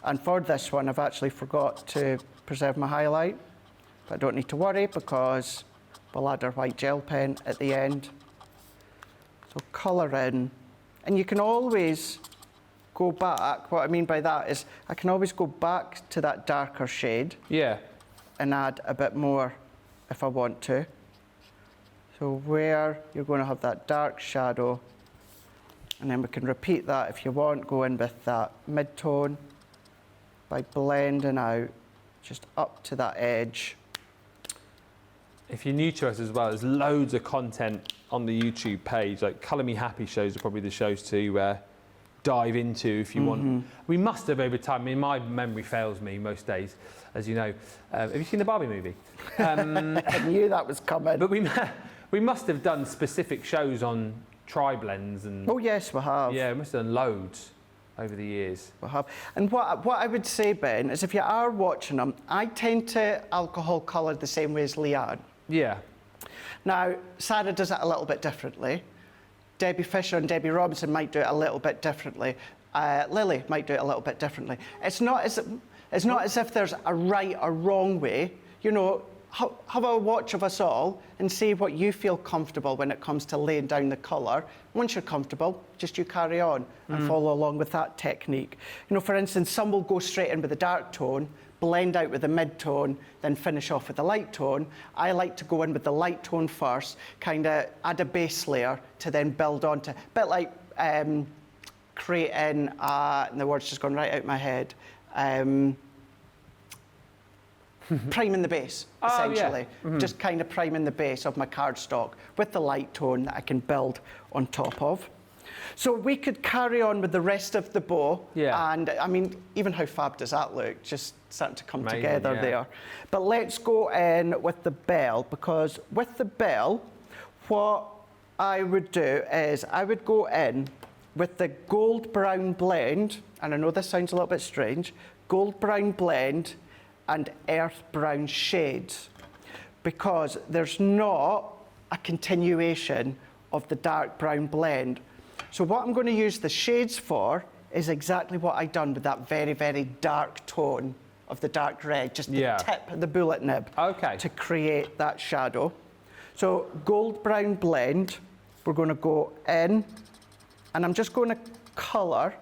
And for this one, I've actually forgot to preserve my highlight, but I don't need to worry because we'll add our white gel pen at the end. So colour in, and you can always go back. What I mean by that is I can always go back to that darker shade and add a bit more if I want to. So where you're going to have that dark shadow, and then we can repeat that if you want, go in with that mid-tone by blending out just up to that edge. If you're new to us as well, there's loads of content on the YouTube page. Like Colour Me Happy shows are probably the shows to dive into if you want. We must have over time. I mean, my memory fails me most days, as you know. Have you seen the Barbie movie? I knew that was coming. But we must have done specific shows on tri-blends and. Oh yes, we have. Yeah, we must have done loads over the years. We have. And what I would say, Ben, is if you are watching them, I tend to alcohol colour the same way as Leanne. Yeah. Now, Sarah does it a little bit differently. Debbie Fisher and Debbie Robinson might do it a little bit differently. Lily might do it a little bit differently. It's not as if there's a right or wrong way. You know, have a watch of us all and see what you feel comfortable when it comes to laying down the colour. Once you're comfortable, just you carry on and follow along with that technique. You know, for instance, some will go straight in with the dark tone, blend out with the mid-tone, then finish off with the light tone. I like to go in with the light tone first, kind of add a base layer to then build onto, a bit like creating, and the word's just gone right out my head, priming the base, essentially. Just kind of priming the base of my cardstock with the light tone that I can build on top of. So we could carry on with the rest of the bow. Yeah. And I mean, even how fab does that look? Just starting to come Amazing, together there. But let's go in with the bell, because with the bell, what I would do is I would go in with the gold brown blend, and I know this sounds a little bit strange, gold brown blend and earth brown shades, because there's not a continuation of the dark brown blend. So what I'm going to use the shades for is exactly what I've done with that very, very dark tone of the dark red, just the tip of the bullet nib to create that shadow. So gold brown blend, we're going to go in, and I'm just going to colour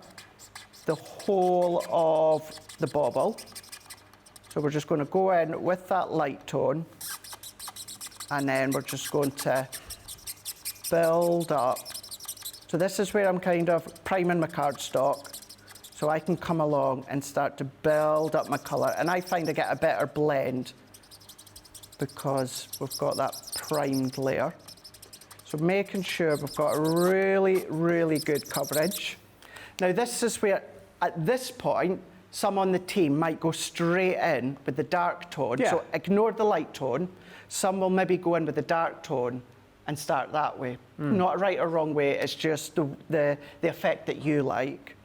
the whole of the bauble. So we're just going to go in with that light tone, and then we're just going to build up. So this is where I'm kind of priming my cardstock, so I can come along and start to build up my colour. And I find I get a better blend because we've got that primed layer. So making sure we've got a really, really good coverage. Now this is where, at this point, some on the team might go straight in with the dark tone. So ignore the light tone. Some will maybe go in with the dark tone and start that way. Not a right or wrong way, it's just the effect that you like.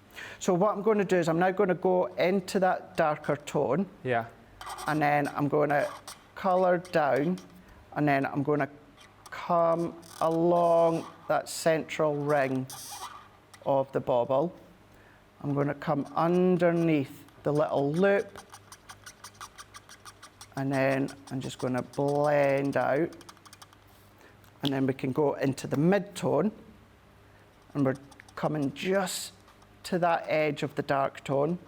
So what I'm going to do is I'm now going to go into that darker tone. Yeah. And then I'm going to colour down, and then I'm going to come along that central ring of the bauble. I'm going to come underneath the little loop, and then I'm just going to blend out. And then we can go into the mid-tone, and we're coming just to that edge of the dark tone.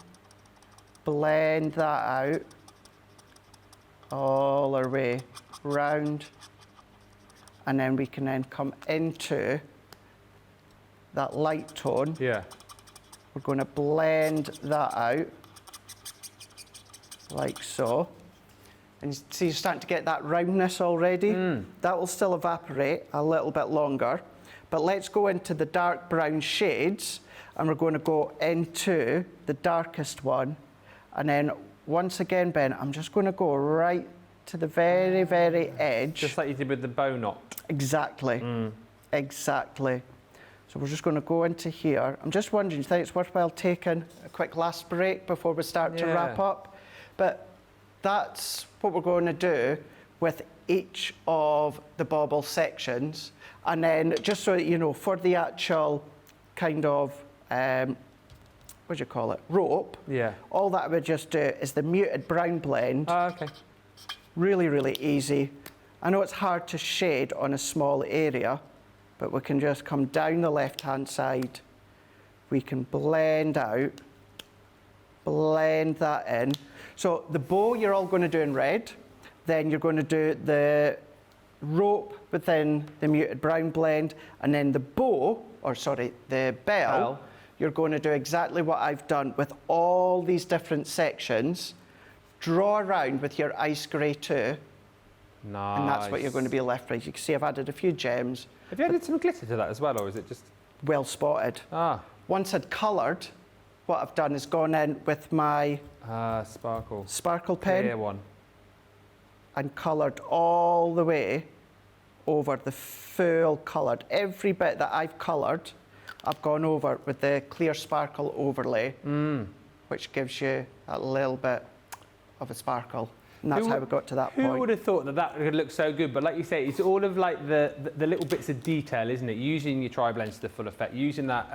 Blend that out all our way round, and then we can then come into that light tone. Yeah. We're going to blend that out, like so. And you see you're starting to get that roundness already. That will still evaporate a little bit longer. But let's go into the dark brown shades, and we're going to go into the darkest one. And then once again, Ben, I'm just going to go right to the very, very edge. Just like you did with the bow knot. Exactly. Exactly. So we're just going to go into here. I'm just wondering, do you think it's worthwhile taking a quick last break before we start to wrap up? But that's what we're going to do with each of the bauble sections. And then just so that you know, for the actual kind of, what do you call it, rope, all that I would just do is the muted brown blend. Oh, okay. Really, really easy. I know it's hard to shade on a small area, but we can just come down the left-hand side. We can blend out, blend that in. So the bow you're all going to do in red, then you're going to do the rope within the muted brown blend, and then the bow, or sorry, the bell, you're going to do exactly what I've done with all these different sections. Draw around with your ice grey too. Nice. And that's what you're going to be left with. You can see I've added a few gems. Have you added some glitter to that as well, or is it just... Well spotted. Once I'd coloured, what I've done is gone in with my sparkle pen. Clear one. And coloured all the way over the full coloured. Every bit that I've coloured, I've gone over with the clear sparkle overlay, which gives you a little bit of a sparkle. And that's how we got to that point. Who would have thought that that would look so good? But like you say, it's all of like the little bits of detail, isn't it? Using your tri-blends to the full effect, using that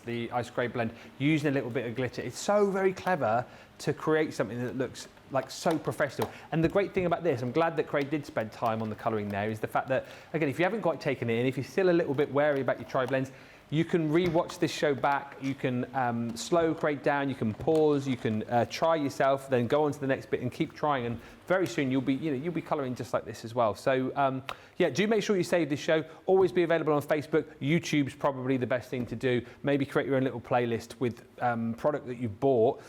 the ice grey blend, using a little bit of glitter. It's so very clever to create something that looks like so professional. And the great thing about this, I'm glad that Craig did spend time on the colouring there, is the fact that, again, if you haven't quite taken it in, if you're still a little bit wary about your tri-blends, you can re-watch this show back, you can slow Craig down, you can pause, you can try yourself, then go on to the next bit and keep trying, and very soon you'll be colouring just like this as well. So yeah, do make sure you save this show. Always be available on Facebook. YouTube's probably the best thing to do. Maybe create your own little playlist with product that you've bought.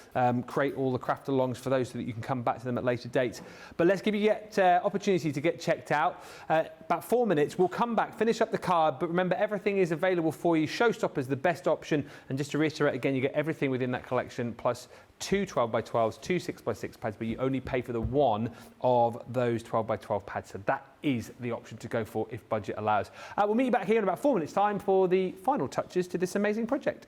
Create all the craft alongs for those so that you can come back to them at later dates. But let's give you opportunity to get checked out. About 4 minutes, we'll come back, finish up the card, but remember everything is available for you. Showstopper's the best option, and just to reiterate again, you get everything within that collection, plus 2 12x12s, 2 6x6 pads, but you only pay for the one of those 12x12 pads. So that is the option to go for if budget allows. We'll meet you back here in about 4 minutes' time for the final touches to this amazing project.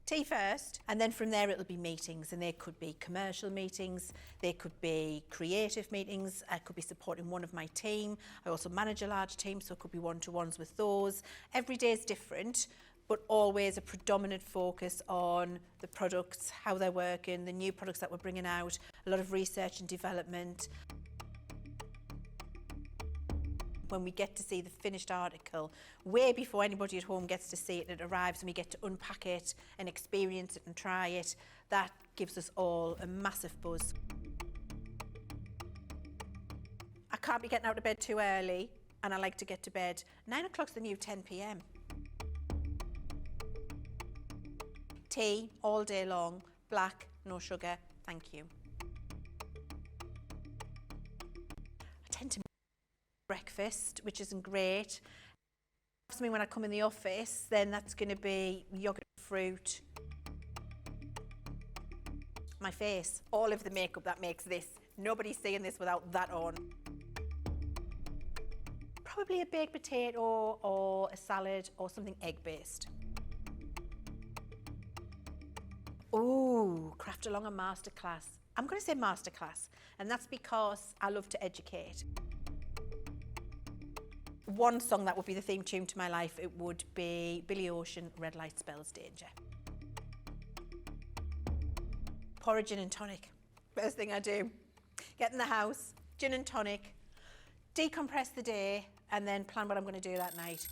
Tea first, and then from there it'll be meetings, and they could be commercial meetings, they could be creative meetings, I could be supporting one of my team. I also manage a large team, so it could be one-to-ones with those. Every day is different, but always a predominant focus on the products, how they're working, the new products that we're bringing out, a lot of research and development. When we get to see the finished article, way before anybody at home gets to see it, it arrives and we get to unpack it and experience it and try it, that gives us all a massive buzz. I can't be getting out of bed too early, and I like to get to bed. 9 o'clock's the new 10 p.m. Tea all day long, black, no sugar, thank you. I tend to breakfast, which isn't great. Something when I come in the office, then that's going to be yogurt, fruit. My face, all of the makeup that makes this. Nobody's seeing this without that on. Probably a baked potato or a salad or something egg-based. Ooh, craft along a masterclass. I'm going to say masterclass, and that's because I love to educate. One song that would be the theme tune to my life, it would be Billy Ocean, Red Light Spells Danger. Pour a gin and tonic. First thing I do. Get in the house, gin and tonic, decompress the day, and then plan what I'm going to do that night.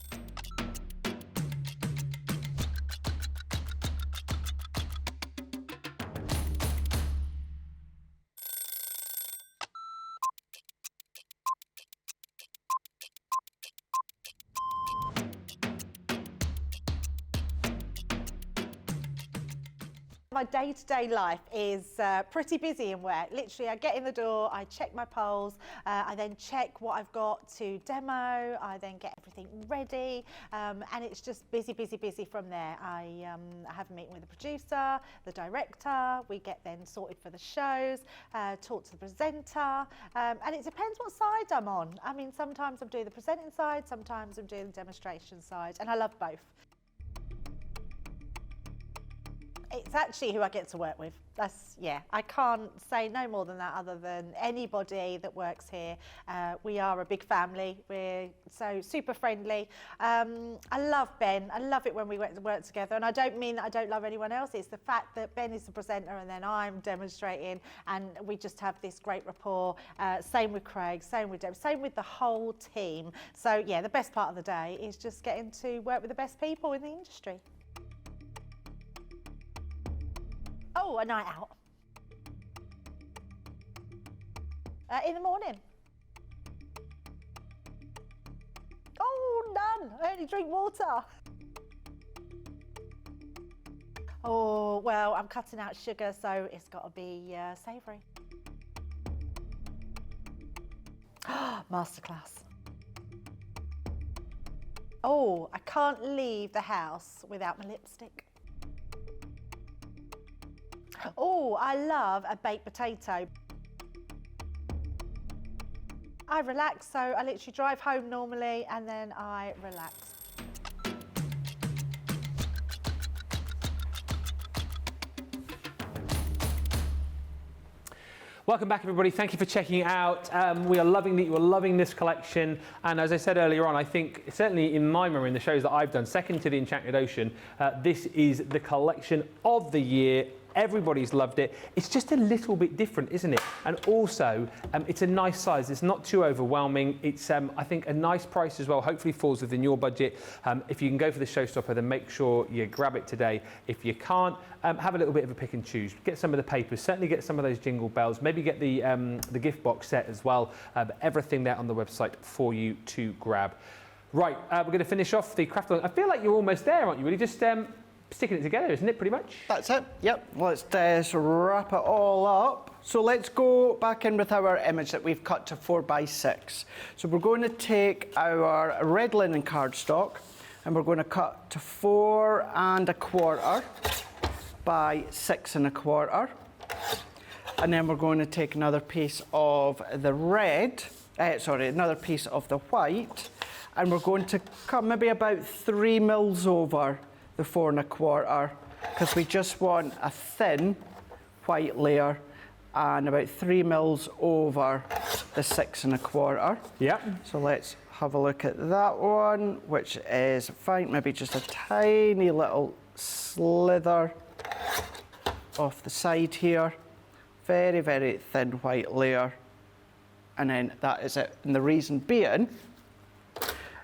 My day-to-day life is pretty busy in work. Literally, I get in the door, I check my polls, I then check what I've got to demo, I then get everything ready, and it's just busy, busy, busy from there. I have a meeting with the producer, the director, we get then sorted for the shows, talk to the presenter, and it depends what side I'm on. I mean, sometimes I'm doing the presenting side, sometimes I'm doing the demonstration side, and I love both. It's actually who I get to work with. Yeah, I can't say no more than that other than anybody that works here. We are a big family. We're so super friendly. I love Ben. I love it when we work together. And I don't mean that I don't love anyone else. It's the fact that Ben is the presenter and then I'm demonstrating and we just have this great rapport. Same with Craig, same with Deb, same with the whole team. So yeah, the best part of the day is just getting to work with the best people in the industry. Oh, a night out. In the morning. Oh, none. I only drink water. Oh, well, I'm cutting out sugar, so it's got to be savoury. Masterclass. Oh, I can't leave the house without my lipstick. Oh, I love a baked potato. I relax, so I literally drive home normally and then I relax. Welcome back, everybody. Thank you for checking it out. We are loving that you are loving this collection. And as I said earlier on, I think certainly in my memory, in the shows that I've done, second to the Enchanted Ocean, this is the collection of the year. Everybody's loved it. It's just a little bit different, isn't it? And also, it's a nice size. It's not too overwhelming. It's, I think, a nice price as well. Hopefully falls within your budget. If you can go for the showstopper, then make sure you grab it today. If you can't, have a little bit of a pick and choose. Get some of the papers. Certainly get some of those jingle bells. Maybe get the gift box set as well. Everything there on the website for you to grab. Right, we're going to finish off the craft. I feel like you're almost there, aren't you? Really, just sticking it together, isn't it, pretty much? That's it, yep. Let's just wrap it all up. So let's go back in with our image that we've cut to 4x6. So we're going to take our red linen cardstock and we're going to cut to 4 1/4 by 6 1/4. And then we're going to take another piece of the red, another piece of the white, and we're going to cut maybe about 3 mils over the 4 1/4, because we just want a thin white layer and about 3 mils over the 6 1/4. Yeah. So let's have a look at that one, which is fine, maybe just a tiny little slither off the side here. Very, very thin white layer. And then that is it. And the reason being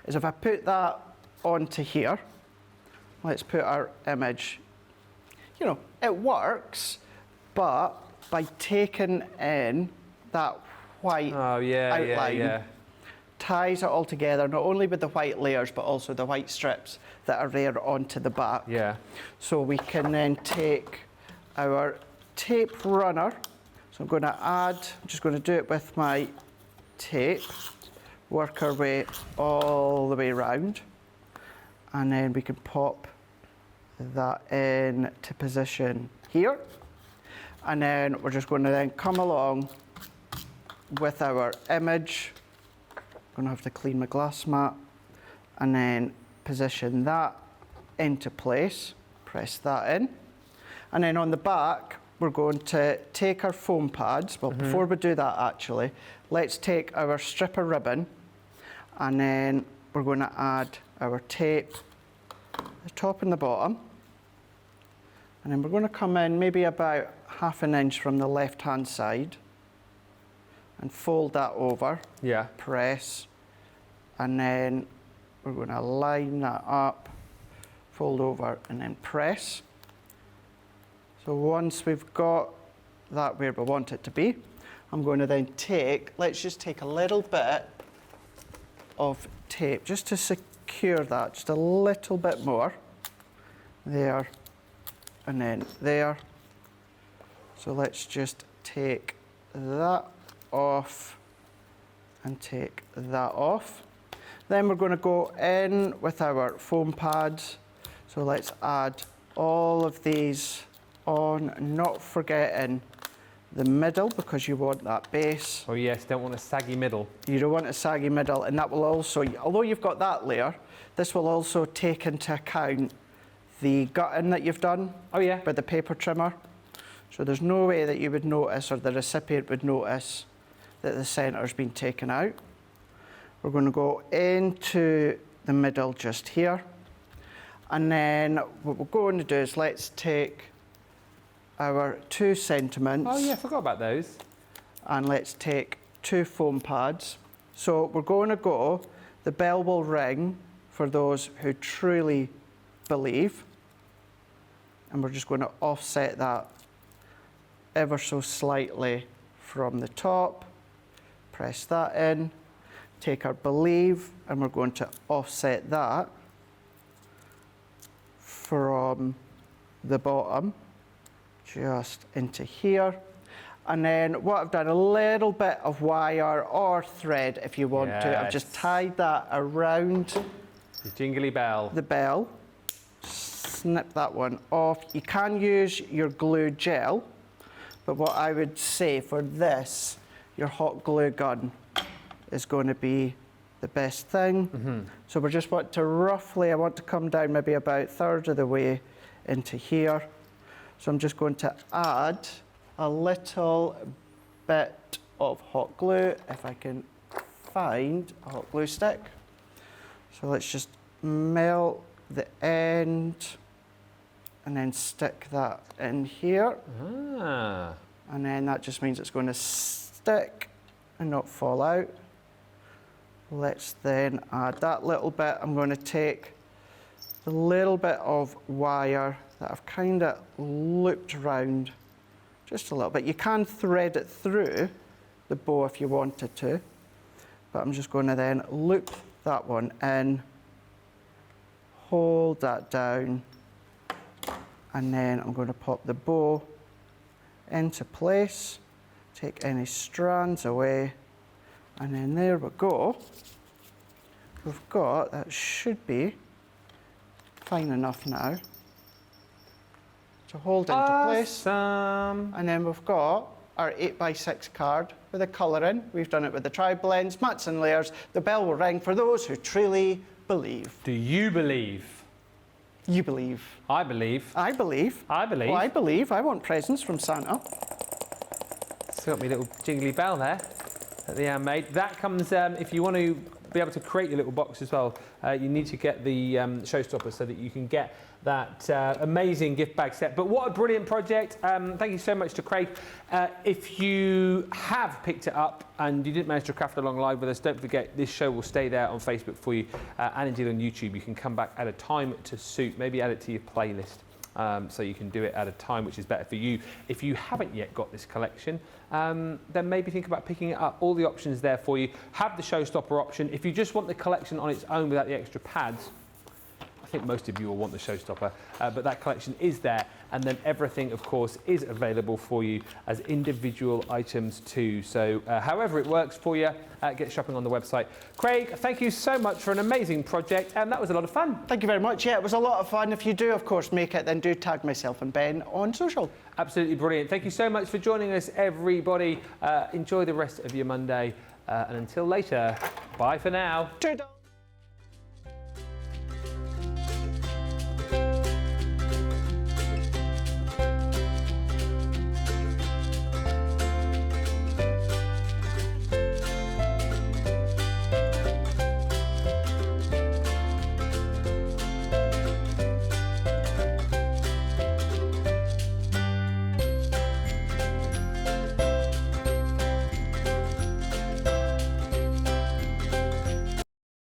is if I put that onto here, let's put our image, you know, it works, but by taking in that white outline, ties it all together, not only with the white layers, but also the white strips that are there onto the back. Yeah. So we can then take our tape runner. So I'm going to add, I'm just going to do it with my tape, work our way all the way around, and then we can pop that in to position here. And then we're just going to then come along with our image. I'm going to have to clean my glass mat, and then position that into place, press that in. And then on the back, we're going to take our foam pads. Well, before we do that actually, let's take our strip of ribbon, and then we're going to add our tape, the top and the bottom. And then we're going to come in maybe about 1/2 inch from the left-hand side and fold that over. Yeah. Press. And then we're going to line that up, fold over, and then press. So once we've got that where we want it to be, I'm going to then take, let's just take a little bit of tape just to secure that, just a little bit more. There, and then there. So let's just take that off and take that off. Then we're going to go in with our foam pads. So let's add all of these on, not forgetting the middle because you want that base. Oh yes, don't want a saggy middle. You don't want a saggy middle, and that will also, although you've got that layer, this will also take into account the gutting that you've done. Oh yeah. With the paper trimmer. So there's no way that you would notice, or the recipient would notice, that the centre's been taken out. We're going to go into the middle just here. And then what we're going to do is let's take our 2 sentiments. Oh yeah, I forgot about those. And let's take 2 foam pads. So we're going to go, the bell will ring for those who truly believe. And we're just going to offset that ever so slightly from the top. Press that in. Take our believe, and we're going to offset that from the bottom just into here. And then what I've done, a little bit of wire or thread if you want to. I've just tied that around The jingly bell. the bell. Snip that one off. You can use your glue gel, but what I would say for this, your hot glue gun is going to be the best thing. So we just want to roughly, I want to come down maybe about 1/3 of the way into here. So I'm just going to add a little bit of hot glue, if I can find a hot glue stick. So let's just melt the end and then stick that in here. Ah. And then that just means it's going to stick and not fall out. Let's then add that little bit. I'm going to take the little bit of wire that I've kind of looped around just a little bit. You can thread it through the bow if you wanted to, but I'm just going to then loop that one in, hold that down, and then I'm going to pop the bow into place, take any strands away, and then there we go. We've got, that should be fine enough now to hold into place. Awesome. And then we've got our 8x6 card with a colouring. We've done it with the tri-blends, mats and layers. The bell will ring for those who truly believe. Do you believe? You believe. I believe. I believe. I believe. Oh, I believe. I want presents from Santa. Still got me little jingly bell there that the made. That comes, if you want to be able to create your little box as well, you need to get the showstopper so that you can get that amazing gift bag set. But what a brilliant project. Thank you so much to Craig. If you have picked it up and you didn't manage to craft along live with us, don't forget this show will stay there on Facebook for you and indeed on YouTube. You can come back at a time to suit, maybe add it to your playlist. So you can do it at a time which is better for you. If you haven't yet got this collection, then maybe think about picking it up. All the options there for you. Have the showstopper option. If you just want the collection on its own without the extra pads, I think most of you will want the showstopper, but that collection is there, and then everything, of course, is available for you as individual items too. So however it works for you, get shopping on the website. Craig, thank you so much for an amazing project, and that was a lot of fun. Thank you very much. Yeah, it was a lot of fun. If you do, of course, make it, then do tag myself and Ben on social. Absolutely brilliant. Thank you so much for joining us, everybody. Enjoy the rest of your Monday, and until later, bye for now. Toodles.